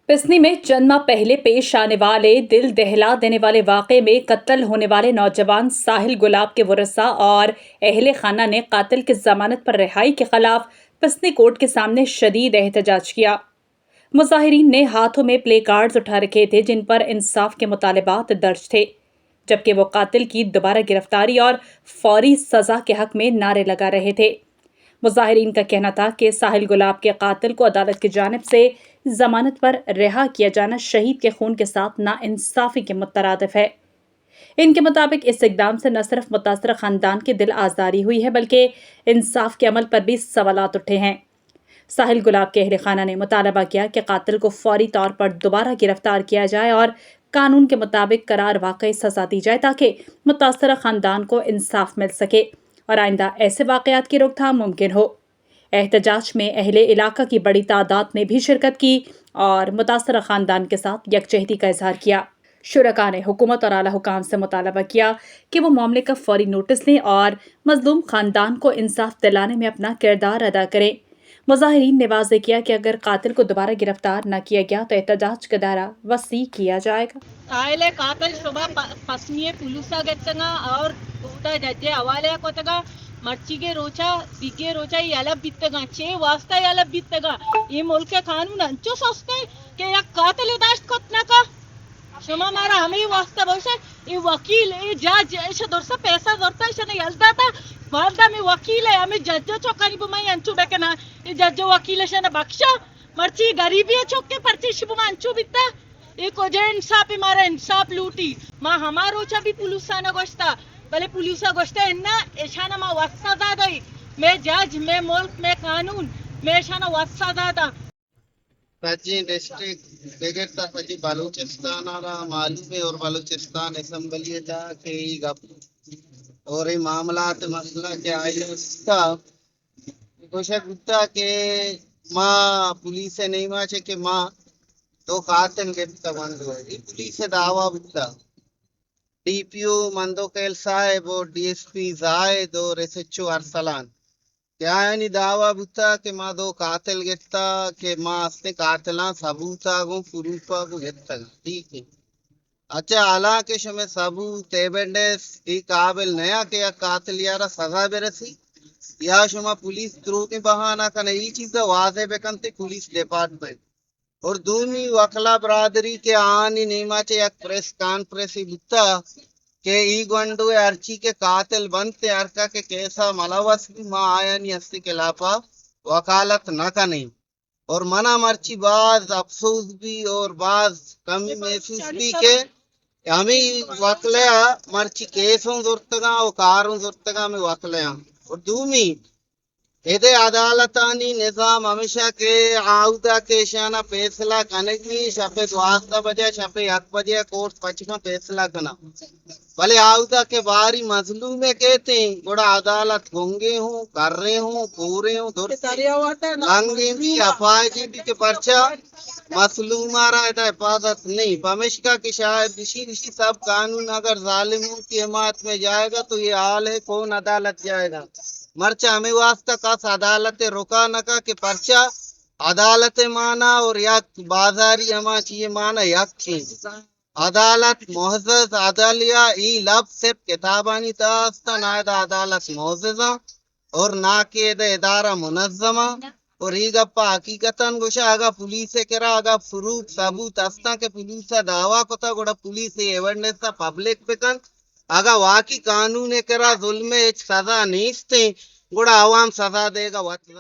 पिसनी में चंद माह पहले पेश आने वाले दिल दहला देने वाले वाक़े में कत्ल होने वाले नौजवान साहिल गुलाब के वरसा और अहले खाना ने कातिल की जमानत पर रिहाई के खिलाफ पिसनी कोर्ट के सामने शदीद एहतजाज किया। मुजाहिरीन ने हाथों में प्ले कार्ड्स उठा रखे थे जिन पर इंसाफ के मुतालबात दर्ज थे, जबकि वो कातिल की दोबारा गिरफ्तारी और फौरी सजा के हक में नारे लगा रहे थे। मुजाहिरीन का कहना था कि साहिल गुलाब के कातिल को अदालत की जानिब से जमानत पर रिहा किया जाना शहीद के खून के साथ नाइंसाफी के मुतरादिफ है। इनके मुताबिक इस इकदाम से न सिर्फ मुतासर खानदान की दिल आज़ारी हुई है बल्कि इंसाफ के अमल पर भी सवालात उठे हैं। साहिल गुलाब के अहले खाना ने मुतालबा किया कि कातिल को फौरी तौर पर दोबारा गिरफ्तार किया जाए और कानून के मुताबिक करार वाकई सजा दी जाए ताकि मुतासर खानदान को इंसाफ मिल सके और आइंदा ऐसे वाक़यात की रोकथाम मुमकिन हो। एहतजाज में अहले इलाका की बड़ी तादाद ने भी शिरकत की और मुतासर खानदान के साथ यकजहती का इजहार किया। शुरका ने हुकूमत और आला हुकाम से मुतालबा किया कि वो मामले का फौरी नोटिस लें और मजलूम खानदान को इंसाफ दिलाने में अपना किरदार अदा करें। मुजाहिरीन ने वाज़ेह किया कि अगर कातिल को दोबारा गिरफ्तार न किया गया तो एहतजाज का दायरा वसी किया जाएगा। ಆಯಲೆ ಕಾತಲ್ ಶೋಭಾ ಪಸ್ನಿಯೆ ಪುಲುಸಾಗೆತ್ತಂಗ और ಊಟ ಜಜ್ಜೆ ಅವಾಲೆ ಕೊತಗ ಮರ್ಚಿಗೆ ರೋಚಾ ದಿಗೆ ರೋಚಾ याला बित्तग छे वास्ता याला बित्तग ये मुल्क के कानून अंचो सोचते कि या कातिल दाश्त कोतना का शमा मारा हमें वास्ता भविष्य ये वकील ये जज ऐसे दोरसा पैसा दोरता ऐसे नहीं हलता था वालदा में वकील है हमें जज चौकानी बुमाई अंचो बेकना ये जज वकील ऐसे ना बख्शा मर्ची गरीबी है चौके पर्ची शिबुमा अंचो बित्ता एक वजह इंसाफ मारा इंसाफ लूटी माँ हमारो चा भी पुलिसा न गोश्ता भले पुलिसा गोश्ता है ना ऐशाना माँ वस्ता दादा मैं जज मैं मुल्क मैं कानून मैं ऐशाना वस्ता दादा राज्य डिस्ट्रिक्ट बेगरता पजी बलूचिस्तान आरा मालूम है और बलूचिस्तान असेंबली था के गप और ये मामलात मसला के आए था कुछ गुत्ता के माँ पुलिस से नहीं माचे के माँ तो कातल के तबंद हुए पुलिस से दावा बुत्ता डीपीओ मंदोकेल साहब और डीएसपी जायद और एसएचओ अरसलान क्या यानी दावा बुत्ता के माँ दो कातिल गेता के माँ असने कातिला सबूता गो पुरूपा को गेता ठीक है। अच्छा आला के शमे सबूत एविडेंस ई काबिल नया के या कातिल यारा सजा बेरसी या शमा पुलिस द्रोह के बहाना कने ई चीज वाजे बेकंते पुलिस डिपार्टमेंट और दूनी वकला बरादरी के आनी नीमाचे एक प्रेस कॉन्फ्रेंस बुत्ता के ई गंडू अर्ची के कातिल बनते अरका के कैसा मलवस भी माँ आया नहीं हस्ती के लापा वकालत न कने और मना मर्ची बाज अफसोस भी और बाज कमी महसूस भी के हमें वकलया मर्ची केसों जुर्तगा और कारों जुर्तगा में वकलया और दूमी एदे अदालतानी निजाम हमेशा के आउदा के शाना फैसला करने की शपे 12 बजे शपे 1 बजे कोर्ट पचका फैसला करना भले आउदा के बारी मजलूम में कहते हैं बड़ा अदालत होंगे हूँ कर रहे हूँ पूरे हूँ लंगे भी अफाजी भी के पर्चा मसलूमारा हिफाजत नहीं पमिशका की शायद ऋषि सब कानून अगर जालिमों की हिमायत में जाएगा तो ये हाल है कौन अदालत जाएगा मर्चा हमें वास्ता कास अदालत रोका नका के पर्चा अदालत माना और यक बाजारी हमा चाहिए माना यक चीज अदालत मोहज़्ज़ज़ अदालिया ई लफ्ज़ सिर्फ किताबानी तास्ता नायदा अदालत मोहज़्ज़ज़ा और ना के इदारा मुनज़्ज़मा और ई गप्पा हकीकतन गोशा आगा पुलिस से करा आगा फुरूक सबूत अस्ता के पुलिस से दावा कोता गोड़ा पुलिस से एविडेंस सा पब्लिक पे कन आगा वाकी कानून करा जुल्म एक सजा नहीं गोड़ा आवाम सजा देगा वतन